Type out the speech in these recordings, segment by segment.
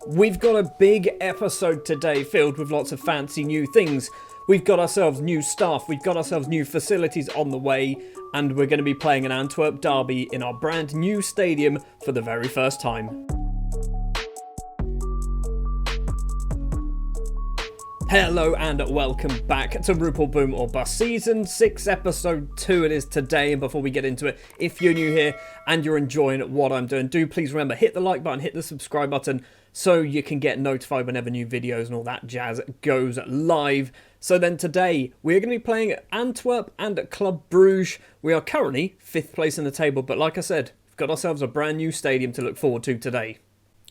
We've got a big episode today filled with lots of fancy new things. We've got ourselves new staff, we've got ourselves new facilities on the way, and we're going to be playing an Antwerp derby in our brand new stadium for the very first time. Hello and welcome back to Rupel Boom or Bust Season 6 Episode 2 it is today. And before we get into it, if you're new here and you're enjoying what I'm doing, do please remember, hit the like button, hit the subscribe button so you can get notified whenever new videos and all that jazz goes live. So then today, we're going to be playing Antwerp and Club Bruges. We are currently 5th place in the table, but like I said, we've got ourselves a brand new stadium to look forward to today.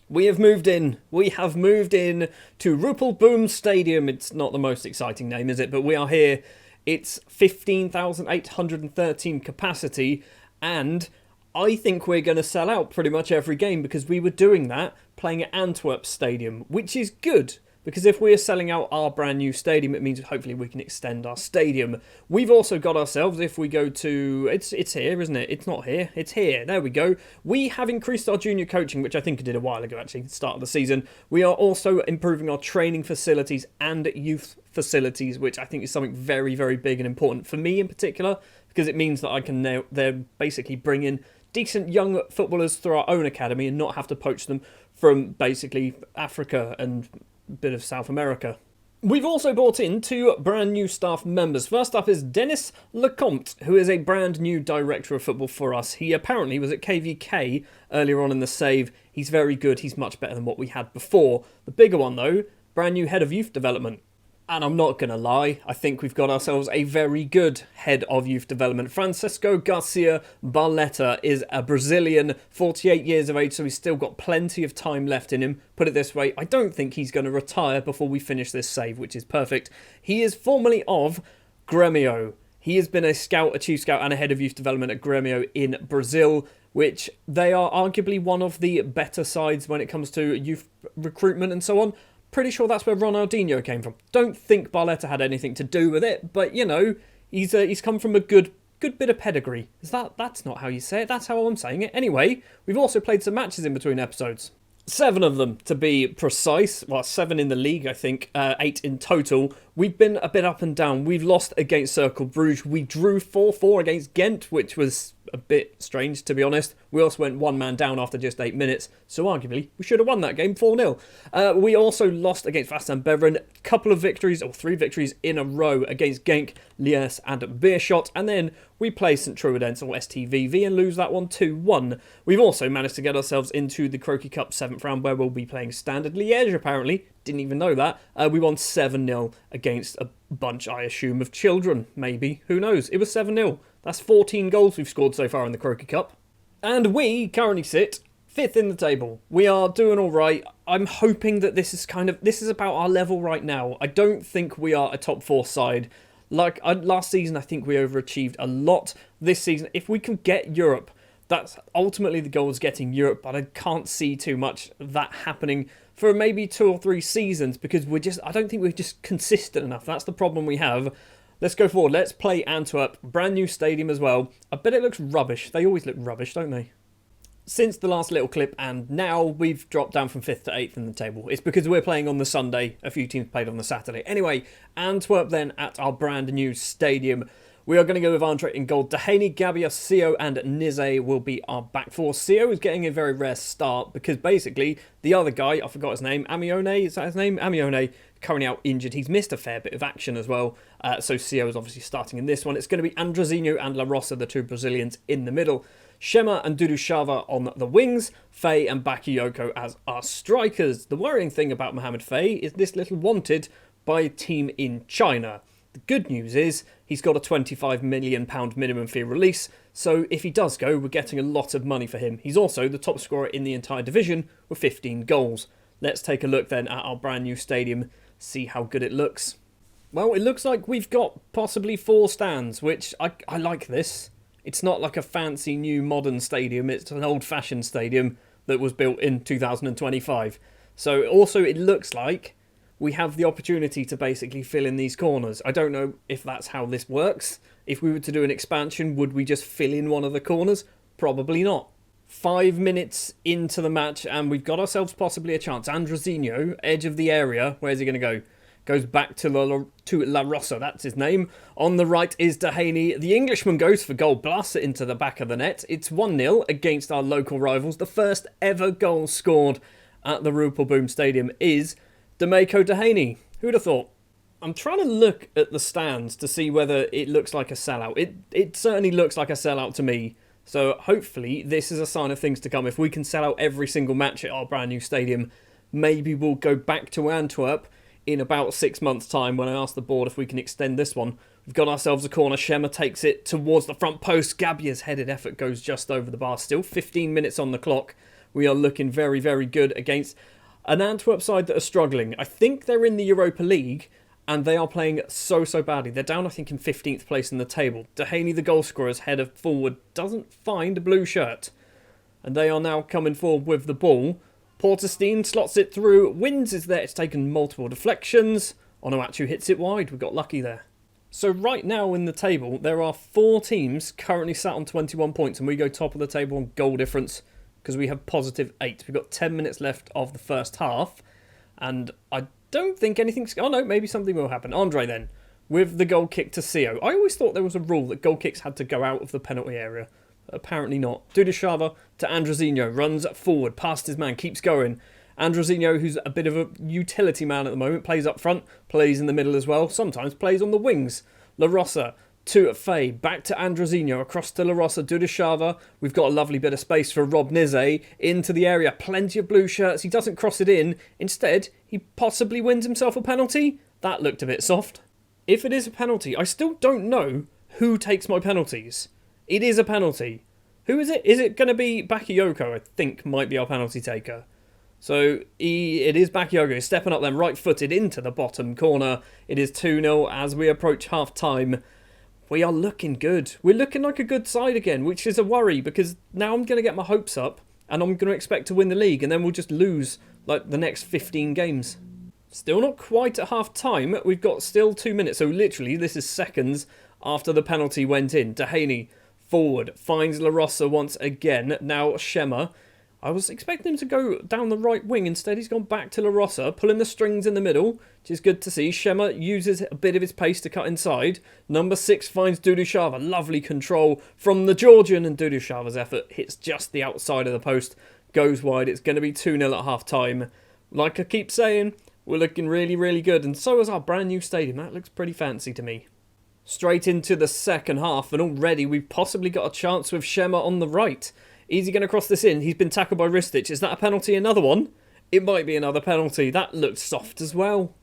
We have moved in to Rupel Boom Stadium. It's not the most exciting name, is it? But we are here. It's 15,813 capacity, and I think we're going to sell out pretty much every game because we were doing that playing at Antwerp Stadium, which is good. Because if we're selling out our brand new stadium, it means hopefully we can extend our stadium. We've also got ourselves, if we go to... It's here, isn't it? It's not here. It's here. There we go. We have increased our junior coaching, which I think I did a while ago, actually, start of the season. We are also improving our training facilities and youth facilities, which I think is something very, very big and important for me in particular, because it means that I can now basically bring in decent young footballers through our own academy and not have to poach them from basically Africa and bit of South America. We've also brought in 2 brand new staff members. First up is Dennis Lecomte, who is a brand new director of football for us. He apparently was at KVK earlier on in the save. He's very good. He's much better than what we had before. The bigger one though, brand new head of youth development. And I'm not going to lie, I think we've got ourselves a very good head of youth development. Francisco Garcia Barletta is a Brazilian, 48 years of age, so he's still got plenty of time left in him. Put it this way, I don't think he's going to retire before we finish this save, which is perfect. He is formerly of Grêmio. He has been a scout, a chief scout, and a head of youth development at Grêmio in Brazil, which they are arguably one of the better sides when it comes to youth recruitment and so on. Pretty sure that's where Ronaldinho came from. Don't think Barletta had anything to do with it, but you know, he's come from a good bit of pedigree. That's not how you say it, that's how I'm saying it. Anyway, we've also played some matches in between episodes. 7 of them, to be precise. Well, 7 in the league, I think. 8 in total. We've been a bit up and down. We've lost against Cercle Bruges. We drew 4-4 against Ghent, which was a bit strange, to be honest. We also went 1 man down after just 8 minutes, so arguably we should have won that game 4-0. We also lost against Vastan Beveren. A couple of victories, or 3 victories in a row against Genk, Liège and Beerschot. And then we play St Truidense or STVV and lose that one 2-1. We've also managed to get ourselves into the Croquis Cup 7th round, where we'll be playing Standard Liège, apparently. Didn't even know that. We won 7-0 against a bunch, I assume, of children, maybe. Who knows? It was 7-0. That's 14 goals we've scored so far in the Croquis Cup. And we currently sit 5th in the table. We are doing all right. I'm hoping that this is about our level right now. I don't think we are a top 4 side. Like last season, I think we overachieved a lot. This season, if we can get Europe, that's ultimately the goal, is getting Europe, but I can't see too much of that happening for maybe 2 or 3 seasons, because I don't think we're just consistent enough. That's the problem we have. Let's go forward. Let's play Antwerp. Brand new stadium as well. I bet it looks rubbish. They always look rubbish, don't they? Since the last little clip and now, we've dropped down from 5th to 8th in the table. It's because we're playing on the Sunday. A few teams played on the Saturday. Anyway, Antwerp then at our brand new stadium. We are going to go with Andre in goal. Dehaney, Gabia, Sio and Nize will be our back four. Sio is getting a very rare start because basically the other guy, I forgot his name, Amione, is that his name? Amione, currently out injured. He's missed a fair bit of action as well. So Sio is obviously starting in this one. It's going to be Andrezinho and La Rosa, the 2 Brazilians, in the middle. Shema and Dudu Shava on the wings. Faye and Bakayoko as our strikers. The worrying thing about Mohamed Faye is this little wanted by a team in China. The good news is he's got a £25 million minimum fee release, so if he does go, we're getting a lot of money for him. He's also the top scorer in the entire division with 15 goals. Let's take a look then at our brand new stadium, see how good it looks. Well, it looks like we've got possibly 4 stands, which I like this. It's not like a fancy new modern stadium, it's an old-fashioned stadium that was built in 2025. So also it looks like we have the opportunity to basically fill in these corners. I don't know if that's how this works. If we were to do an expansion, would we just fill in one of the corners? Probably not. 5 minutes into the match, and we've got ourselves possibly a chance. Androzinho, edge of the area. Where's he going to go? Goes back to La Rosa, that's his name. On the right is Dehaney. The Englishman goes for goal, blasts it into the back of the net. It's 1-0 against our local rivals. The first ever goal scored at the Rupel Boom Stadium is Demeco Dehaney. Who'd have thought? I'm trying to look at the stands to see whether it looks like a sellout. It certainly looks like a sellout to me. So hopefully this is a sign of things to come. If we can sell out every single match at our brand new stadium, maybe we'll go back to Antwerp in about 6 months' time when I ask the board if we can extend this one. We've got ourselves a corner. Shema takes it towards the front post. Gabia's headed effort goes just over the bar. Still 15 minutes on the clock. We are looking very, very good against an Antwerp side that are struggling. I think they're in the Europa League and they are playing so badly. They're down, I think, in 15th place in the table. Dehaney, the goal scorer's header forward, doesn't find a blue shirt. And they are now coming forward with the ball. Porterstein slots it through. Wins is there. It's taken multiple deflections. Onuachu hits it wide. We got lucky there. So right now in the table, there are 4 teams currently sat on 21 points. And we go top of the table on goal difference because we have positive 8. We've got 10 minutes left of the first half. And I don't think anything's... Oh no, maybe something will happen. Andre then, with the goal kick to Sio. I always thought there was a rule that goal kicks had to go out of the penalty area. Apparently not. Dudishava to Androzinho. Runs forward past his man. Keeps going. Androzinho, who's a bit of a utility man at the moment, plays up front. Plays in the middle as well. Sometimes plays on the wings. La Rosa to Faye. Back to Androzinho. Across to La Rosa. Dudishava. We've got a lovely bit of space for Rob Nizze. Into the area. Plenty of blue shirts. He doesn't cross it in. Instead, he possibly wins himself a penalty. That looked a bit soft. If it is a penalty, I still don't know who takes my penalties. It is a penalty. Who is it? Is it going to be Bakayoko? I think might be our penalty taker. So it is Bakayoko. He's stepping up then, right-footed into the bottom corner. It is 2-0 as we approach half-time. We are looking good. We're looking like a good side again, which is a worry because now I'm going to get my hopes up and I'm going to expect to win the league and then we'll just lose like the next 15 games. Still not quite at half-time. We've got still 2 minutes. So literally this is seconds after the penalty went in. Dehaney forward, finds La Rosa once again. Now Shema. I was expecting him to go down the right wing. Instead, he's gone back to La Rosa, pulling the strings in the middle, which is good to see. Shema uses a bit of his pace to cut inside. Number 6 finds Dudushava. Lovely control from the Georgian, and Dudushava's effort hits just the outside of the post. Goes wide. It's going to be 2-0 at half-time. Like I keep saying, we're looking really, really good. And so is our brand new stadium. That looks pretty fancy to me. Straight into the second half, and already we've possibly got a chance with Shema on the right. Is he going to cross this in? He's been tackled by Ristic. Is that a penalty? Another one? It might be another penalty. That looks soft as well.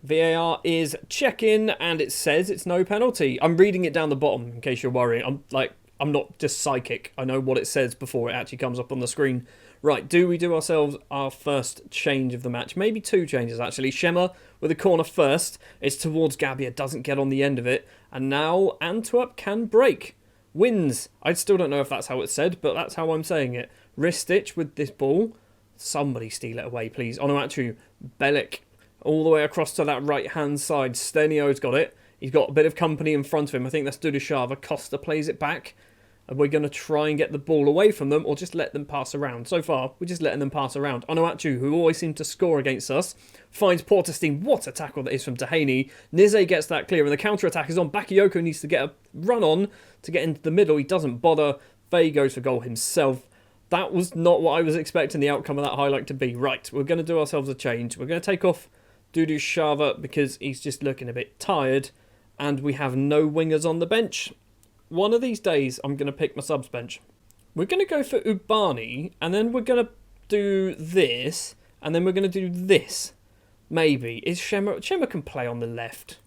VAR is checking, and it says it's no penalty. I'm reading it down the bottom, in case you're worrying. I'm not just psychic. I know what it says before it actually comes up on the screen. Right, do we do ourselves our first change of the match? Maybe 2 changes, actually. Shema with a corner first. It's towards Gabia, doesn't get on the end of it. And now Antwerp can break. Wins. I still don't know if that's how it's said, but that's how I'm saying it. Ristic with this ball. Somebody steal it away, please. Onuachu, Bellic, all the way across to that right-hand side. Stenio's got it. He's got a bit of company in front of him. I think that's Dudushava. Costa plays it back. And we're going to try and get the ball away from them or just let them pass around. So far, we're just letting them pass around. Onuachu, who always seems to score against us, finds Porterstein. What a tackle that is from Dehaney. Nizze gets that clear and the counter-attack is on. Bakayoko needs to get a run on to get into the middle. He doesn't bother. Faye goes for goal himself. That was not what I was expecting the outcome of that highlight to be. Right, we're going to do ourselves a change. We're going to take off Dudushava because he's just looking a bit tired. And we have no wingers on the bench. One of these days, I'm going to pick my subs bench. We're going to go for Ubani, and then we're going to do this, and then we're going to do this. Maybe. Is Shema can play on the left.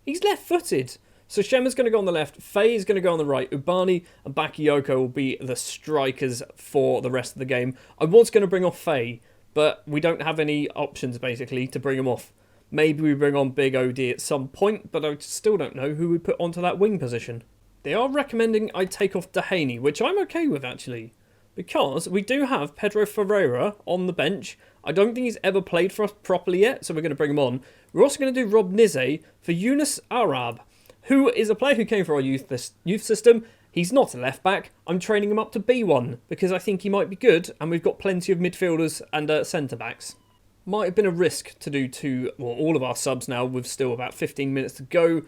He's left-footed. So Shema's going to go on the left, Faye is going to go on the right, Ubani and Bakayoko will be the strikers for the rest of the game. I was going to bring off Faye, but we don't have any options, basically, to bring him off. Maybe we bring on Big OD at some point, but I still don't know who we put onto that wing position. They are recommending I take off Dehaney, which I'm okay with, actually. Because we do have Pedro Ferreira on the bench. I don't think he's ever played for us properly yet, so we're going to bring him on. We're also going to do Rob Nizze for Yunus Arab, who is a player who came from our youth system. He's not a left back. I'm training him up to be one because I think he might be good, and we've got plenty of midfielders and centre backs. Might have been a risk to do all of our subs now with still about 15 minutes to go,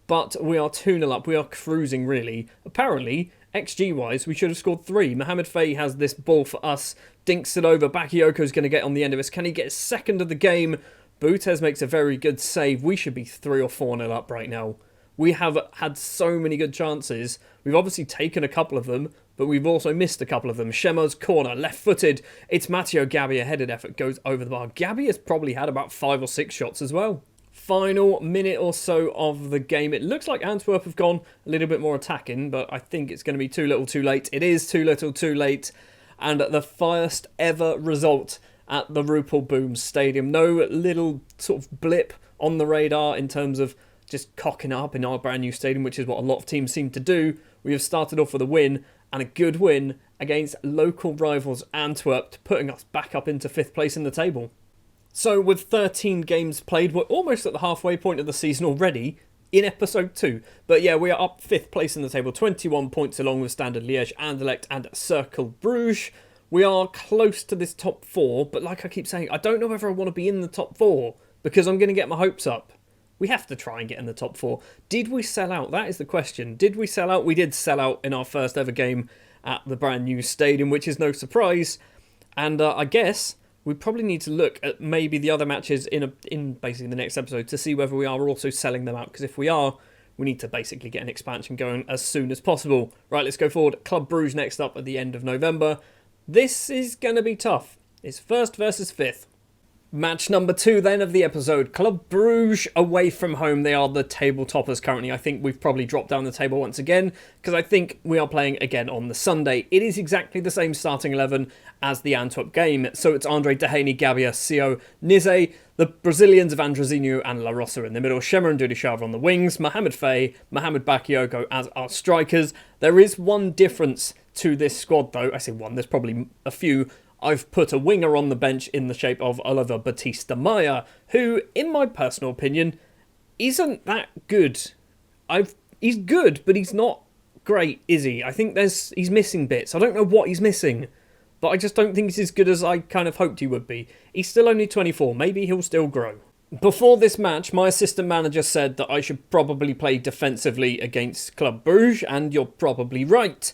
but we are 2-0 up. We are cruising, really. Apparently, XG-wise, we should have scored 3. Mohamed Faye has this ball for us, dinks it over. Bakayoko's going to get on the end of us. Can he get his second of the game? Boutez makes a very good save. We should be 3 or 4-0 up right now. We have had so many good chances. We've obviously taken a couple of them, but we've also missed a couple of them. Shema's corner, left-footed. It's Matteo Gabbia. Headed effort goes over the bar. Gabbia's probably had about 5 or 6 shots as well. Final minute or so of the game. It looks like Antwerp have gone a little bit more attacking, but I think it's going to be too little too late. It is too little too late. And the first ever result at the Rupel Boom Stadium. No little sort of blip on the radar in terms of just cocking up in our brand new stadium, which is what a lot of teams seem to do. We have started off with a win, and a good win against local rivals Antwerp, putting us back up into 5th place in the table. So with 13 games played, we're almost at the halfway point of the season already in episode 2. But yeah, we are up 5th place in the table, 21 points along with Standard Liège, Anderlecht and Cercle Bruges. We are close to this top 4, but like I keep saying, I don't know whether I want to be in the top 4 because I'm going to get my hopes up. We have to try and get in the top 4. Did we sell out? That is the question. Did we sell out? We did sell out in our first ever game at the brand new stadium, which is no surprise. And I guess we probably need to look at maybe the other matches in basically the next episode to see whether we are also selling them out. Because if we are, we need to basically get an expansion going as soon as possible. Right, let's go forward. Club Bruges next up at the end of November. This is going to be tough. It's 1st versus 5th. Match number 2 then of the episode. Club Bruges away from home. They are the table toppers currently. I think we've probably dropped down the table once again because I think we are playing again on the Sunday. It is exactly the same starting 11 as the Antwerp game. So it's Andre Dehaney, Gabbia, Sio, Nize, the Brazilians of Andrezinho and La Rosa in the middle, Shema and Dudishava on the wings, Mohamed Faye, Mohamed Bakayoko as our strikers. There is one difference to this squad though. I say one, there's probably a few. I've put a winger on the bench in the shape of Oliver Batista Maya, who, in my personal opinion, isn't that good. He's good, but he's not great, is he? I think he's missing bits. I don't know what he's missing, but I just don't think he's as good as I kind of hoped he would be. He's still only 24. Maybe he'll still grow. Before this match, my assistant manager said that I should probably play defensively against Club Bruges, and you're probably right.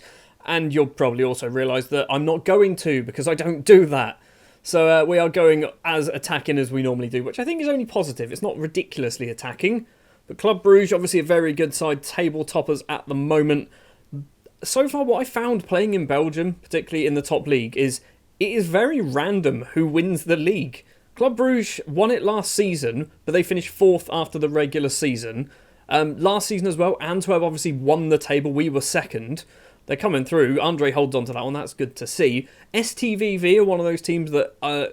And you'll probably also realise that I'm not going to, because I don't do that. So we are going as attacking as we normally do, which I think is only positive. It's not ridiculously attacking. But Club Bruges, obviously a very good side, table toppers at the moment. So far, what I found playing in Belgium, particularly in the top league, is it is very random who wins the league. Club Bruges won it last season, but they finished 4th after the regular season. Last season as well, Antwerp obviously won the table. We were 2nd. They're coming through. Andre holds on to that one. That's good to see. STVV are one of those teams that are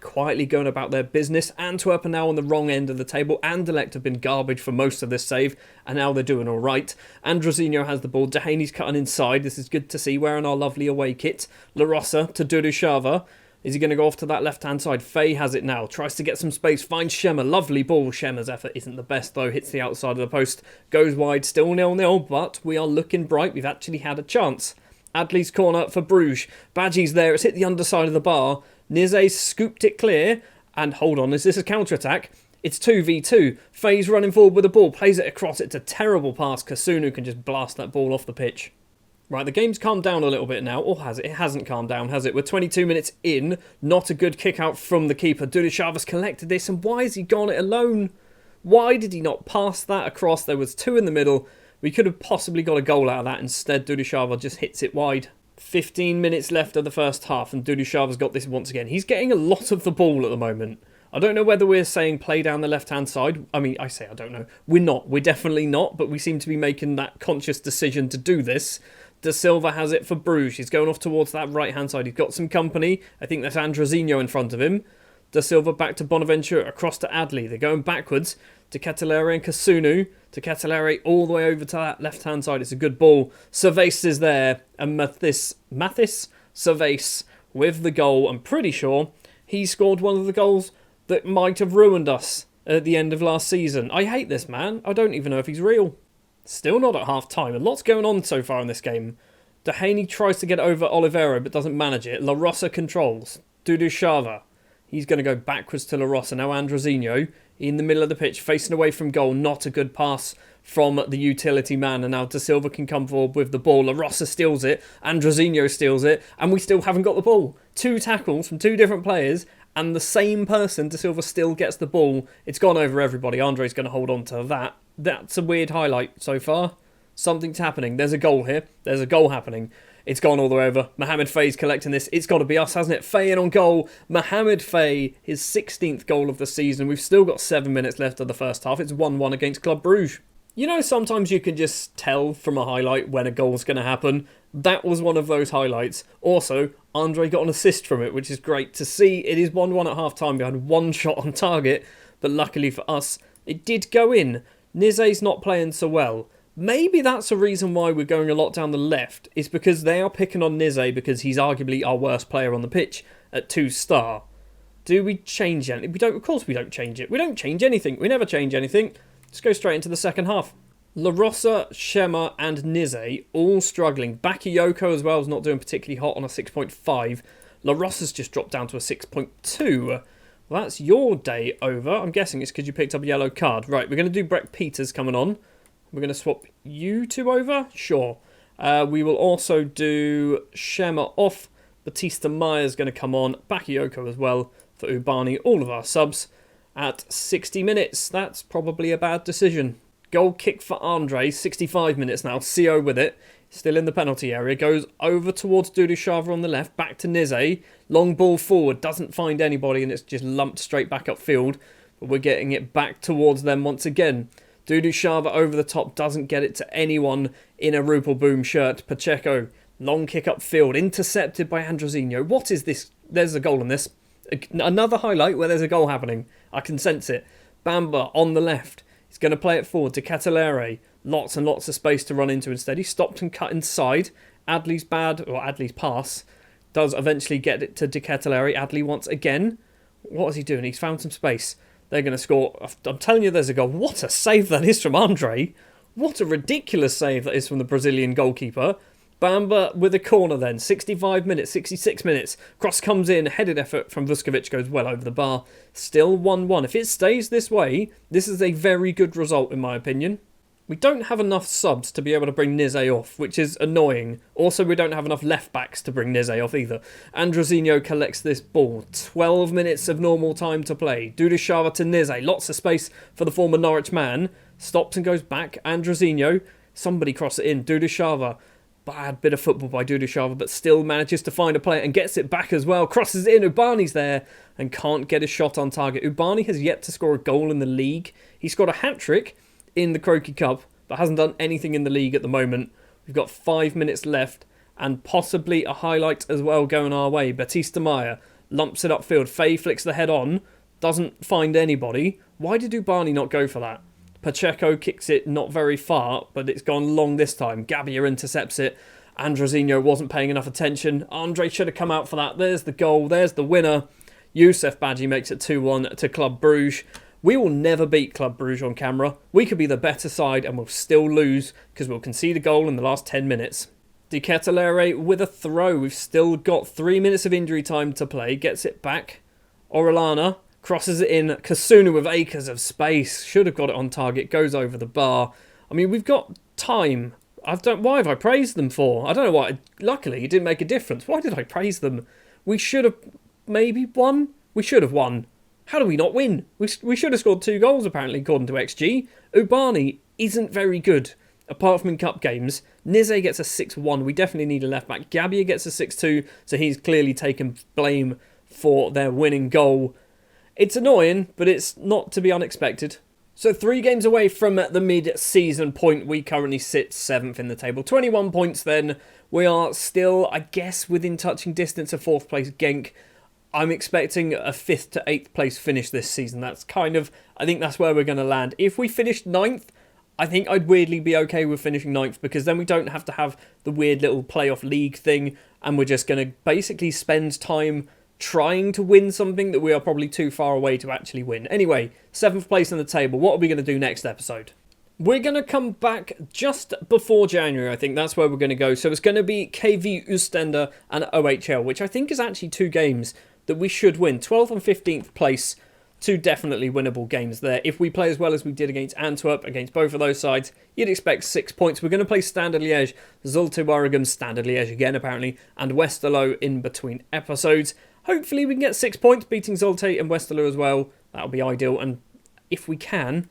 quietly going about their business. Antwerp are now on the wrong end of the table. Anderlecht have been garbage for most of this save, and now they're doing all right. Andrezinho has the ball. Dehaney's cutting inside. This is good to see. Wearing our lovely away kit. La Rosa to Dudushava. Is he going to go off to that left-hand side? Faye has it now. Tries to get some space. Finds Shema. Lovely ball. Shema's effort isn't the best, though. Hits the outside of the post. Goes wide. Still 0-0, but we are looking bright. We've actually had a chance. Adley's corner for Bruges. Badgie's there. It's hit the underside of the bar. Nize scooped it clear. And hold on, is this a counter-attack? It's 2v2. Faye's running forward with the ball. Plays it across. It's a terrible pass. Kasunu can just blast that ball off the pitch. Right, the game's calmed down a little bit now. Or has it? It hasn't calmed down, has it? We're 22 minutes in. Not a good kick out from the keeper. Dudishava's collected this, and why has he gone it alone? Why did he not pass that across? There was 2 in the middle. We could have possibly got a goal out of that. Instead, Dudushava just hits it wide. 15 minutes left of the first half, and Dudushava's got this once again. He's getting a lot of the ball at the moment. I don't know whether we're saying play down the left-hand side. I mean, I say I don't know. We're not. We're definitely not, but we seem to be making that conscious decision to do this. De Silva has it for Bruges. He's going off towards that right-hand side. He's got some company. I think that's Andrezinho in front of him. De Silva back to Bonaventure, across to Adley. They're going backwards to Ketelere and Kasunu. To Ketelere all the way over to that left-hand side. It's a good ball. Servais is there. And Mathis Servais with the goal. I'm pretty sure he scored one of the goals that might have ruined us at the end of last season. I hate this man. I don't even know if he's real. Still not at half-time. A lot's going on so far in this game. Dehaney tries to get over Oliveira, but doesn't manage it. La Rosa controls. Dudu Shava. He's going to go backwards to La Rosa. Now Androsinho in the middle of the pitch, facing away from goal. Not a good pass from the utility man. And now De Silva can come forward with the ball. La Rosa steals it. Androsinho steals it. And we still haven't got the ball. 2 tackles from 2 different players. And the same person, De Silva, still gets the ball. It's gone over everybody. Andre's going to hold on to that. That's a weird highlight so far. Something's happening. There's a goal here. There's a goal happening. It's gone all the way over. Mohamed Faye's collecting this. It's got to be us, hasn't it? Faye in on goal. Mohamed Faye, his 16th goal of the season. We've still got 7 minutes left of the first half. It's 1-1 against Club Brugge. You know, sometimes you can just tell from a highlight when a goal's going to happen. That was one of those highlights. Also, Andre got an assist from it, which is great to see. It is 1-1 at half-time. We had 1 shot on target, but luckily for us, it did go in. Nize's not playing so well. Maybe that's a reason why we're going a lot down the left, is because they are picking on Nize because he's arguably our worst player on the pitch at 2-star. Do we change anything? We don't. Of course we don't change it. We don't change anything. We never change anything. Let's go straight into the second half. La Rosa, Shema and Nize all struggling. Bakayoko as well is not doing particularly hot on a 6.5. La Rosa's just dropped down to a 6.2. Well, that's your day over. I'm guessing it's because you picked up a yellow card. Right, we're going to do Breck Peters coming on. We're going to swap you 2 over? Sure. We will also do Shema off. Batista Meyer's going to come on. Bakayoko as well for Ubani. All of our subs at 60 minutes. That's probably a bad decision. Goal kick for Andre. 65 minutes now. CO with it. Still in the penalty area. Goes over towards Dudu Shava on the left. Back to Nize. Long ball forward. Doesn't find anybody and it's just lumped straight back upfield. But we're getting it back towards them once again. Dudu Shava over the top, doesn't get it to anyone in a Rupel Boom shirt. Pacheco, long kick upfield, intercepted by Androsinho. What is this? There's a goal in this. Another highlight where there's a goal happening. I can sense it. Bamba on the left. He's going to play it forward to Catalere. Lots and lots of space to run into instead. He stopped and cut inside. Adley's pass does eventually get it to De Catalere. Adley once again. What is he doing? He's found some space. They're going to score. I'm telling you there's a goal. What a save that is from Andre. What a ridiculous save that is from the Brazilian goalkeeper. Bamba with a corner then. 65 minutes, 66 minutes. Cross comes in. Headed effort from Vuskovic goes well over the bar. Still 1-1. If it stays this way, this is a very good result in my opinion. We don't have enough subs to be able to bring Nize off, which is annoying. Also, we don't have enough left-backs to bring Nize off either. Androsinho collects this ball. 12 minutes of normal time to play. Dudu Shava to Nize. Lots of space for the former Norwich man. Stops and goes back. Androsinho. Somebody cross it in. Dudu Shava. Bad bit of football by Dudu Shava, but still manages to find a player and gets it back as well. Crosses it in. Ubani's there and can't get a shot on target. Ubani has yet to score a goal in the league. He scored a hat-trick in the Croaky Cup, but hasn't done anything in the league at the moment. We've got 5 minutes left, and possibly a highlight as well going our way. Batista Meyer lumps it upfield. Faye flicks the head on, doesn't find anybody. Why did Ubani not go for that? Pacheco kicks it not very far, but it's gone long this time. Gabbia intercepts it. Androsinho wasn't paying enough attention. Andre should have come out for that. There's the goal. There's the winner. Youssef Badji makes it 2-1 to Club Brugge. We will never beat Club Brugge on camera. We could be the better side and we'll still lose because we'll concede a goal in the last 10 minutes. De Ketelaere with a throw. We've still got 3 minutes of injury time to play. Gets it back. Orellana crosses it in. Kasuna with acres of space. Should have got it on target. Goes over the bar. I mean, we've got time. Why have I praised them for? I don't know why. Luckily, it didn't make a difference. Why did I praise them? We should have maybe won. We should have won. How do we not win? We should have scored 2 goals, apparently, according to XG. Ubani isn't very good, apart from in cup games. Nize gets a 6-1. We definitely need a left-back. Gabbia gets a 6-2, so he's clearly taken blame for their winning goal. It's annoying, but it's not to be unexpected. So 3 games away from the mid-season point, we currently sit 7th in the table. 21 points then. We are still, I guess, within touching distance of 4th place Genk. I'm expecting a 5th to 8th place finish this season. I think that's where we're going to land. If we finished 9th, I think I'd weirdly be okay with finishing 9th because then we don't have to have the weird little playoff league thing and we're just going to basically spend time trying to win something that we are probably too far away to actually win. Anyway, 7th place on the table. What are we going to do next episode? We're going to come back just before January, I think. That's where we're going to go. So it's going to be KV Oostende and OHL, which I think is actually 2 games that we should win. 12th and 15th place, 2 definitely winnable games there. If we play as well as we did against Antwerp, against both of those sides, you'd expect 6 points. We're going to play Standard Liège, Zulte Waregem, Standard Liège again apparently, and Westerlo in between episodes. Hopefully we can get 6 points, beating Zulte and Westerlo as well. That'll be ideal. And if we can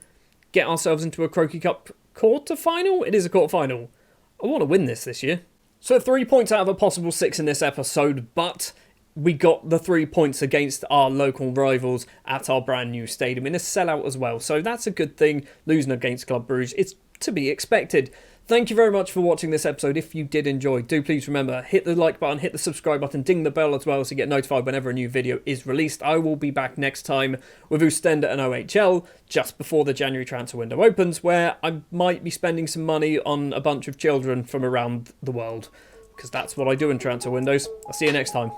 get ourselves into a Croaky Cup quarter-final? It is a quarter-final. I want to win this year. So 3 points out of a possible 6 in this episode, but we got the 3 points against our local rivals at our brand new stadium in a sellout as well. So that's a good thing, losing against Club Brugge. It's to be expected. Thank you very much for watching this episode. If you did enjoy, do please remember, hit the like button, hit the subscribe button, ding the bell as well so you get notified whenever a new video is released. I will be back next time with Oostende and OHL just before the January transfer window opens, where I might be spending some money on a bunch of children from around the world, because that's what I do in transfer windows. I'll see you next time.